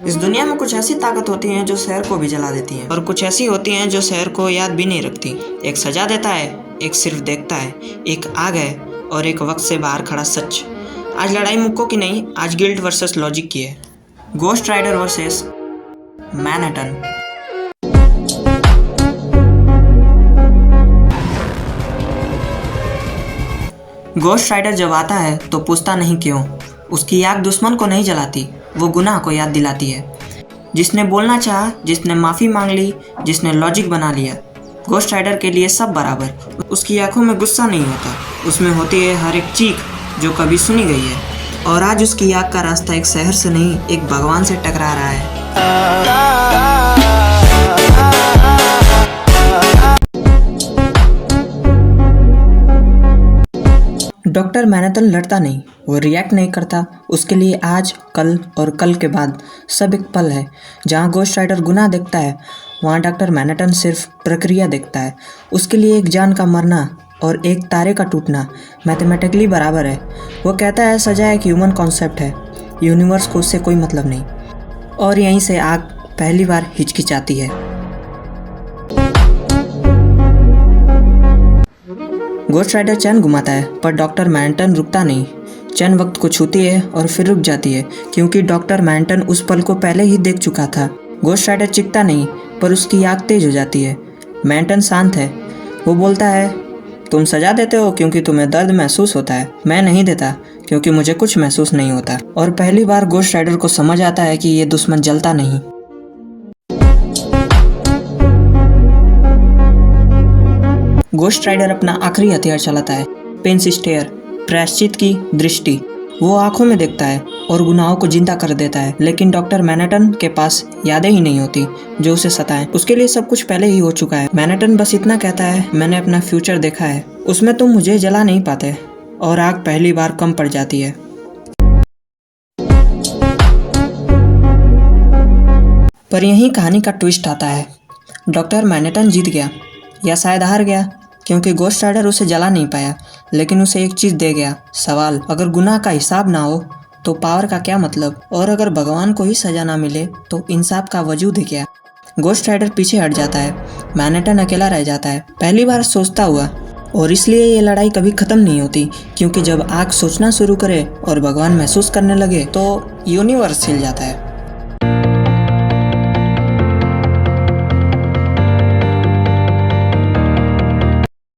इस दुनिया में कुछ ऐसी ताकत होती हैं जो शहर को भी जला देती हैं, और कुछ ऐसी होती हैं जो शहर को याद भी नहीं रखती। एक सजा देता है, एक सिर्फ देखता है, एक आग है और एक वक्त से बाहर खड़ा सच। आज लड़ाई मुक्कों की नहीं, आज गिल्ट वर्सेस लॉजिक की है। Ghost rider versus Manhattan. Ghost rider जब आता है तो पूछता नहीं क्यों। उसकी आग दुश्मन को नहीं जलाती, वो गुनाह को याद दिलाती है। जिसने बोलना चाहा, जिसने माफ़ी मांग ली, जिसने लॉजिक बना लिया, गोस्ट राइडर के लिए सब बराबर। उसकी आंखों में गुस्सा नहीं होता, उसमें होती है हर एक चीख जो कभी सुनी गई है। और आज उसकी आग का रास्ता एक शहर से नहीं, एक भगवान से टकरा रहा है। डॉक्टर मैनहट्टन लड़ता नहीं, वो रिएक्ट नहीं करता। उसके लिए आज, कल और कल के बाद सब एक पल है। जहाँ गोस्ट राइडर गुनाह देखता है, वहाँ डॉक्टर मैनहट्टन सिर्फ प्रक्रिया देखता है। उसके लिए एक जान का मरना और एक तारे का टूटना मैथमेटिकली बराबर है। वो कहता है सजा एक ह्यूमन कॉन्सेप्ट है, यूनिवर्स को उससे कोई मतलब नहीं। और यहीं से आग पहली बार हिचकिचाती है। गोस्ट राइडर चैन घुमाता है, पर डॉक्टर मैनहट्टन रुकता नहीं। चैन वक्त को छूती है और फिर रुक जाती है, क्योंकि डॉक्टर मैनहट्टन उस पल को पहले ही देख चुका था। गोस्ट राइडर चिखता नहीं, पर उसकी आग तेज हो जाती है। मैनहट्टन शांत है। वो बोलता है, तुम सजा देते हो क्योंकि तुम्हें दर्द महसूस होता है, मैं नहीं देता क्योंकि मुझे कुछ महसूस नहीं होता। और पहली बार गोस्ट राइडर को समझ आता है कि ये दुश्मन जलता नहीं। गोस्ट राइडर अपना आखिरी हथियार चलाता है, पेंस स्टेयर, प्रायश्चित की दृष्टि। वो आंखों में देखता है और गुनाहों को जिंदा कर देता है। लेकिन डॉक्टर मैनहट्टन के पास यादें ही नहीं होती जो उसे सताएं। उसके लिए सब कुछ पहले ही हो चुका है। मैनहट्टन बस इतना कहता है, मैंने अपना फ्यूचर देखा है, उसमें तुम मुझे जला नहीं पाते। और आग पहली बार कम पड़ जाती है। पर यहीं कहानी का ट्विस्ट आता है। डॉक्टर मैनहट्टन जीत गया, या शायद हार गया, क्योंकि गोस्ट राइडर उसे जला नहीं पाया, लेकिन उसे एक चीज़ दे गया, सवाल। अगर गुनाह का हिसाब ना हो तो पावर का क्या मतलब? और अगर भगवान को ही सजा ना मिले तो इंसाफ का वजूद है क्या? गोस्ट राइडर पीछे हट जाता है, मैनहट्टन अकेला रह जाता है, पहली बार सोचता हुआ। और इसलिए ये लड़ाई कभी ख़त्म नहीं होती, क्योंकि जब आग सोचना शुरू करे और भगवान महसूस करने लगे तो यूनिवर्स हिल जाता है।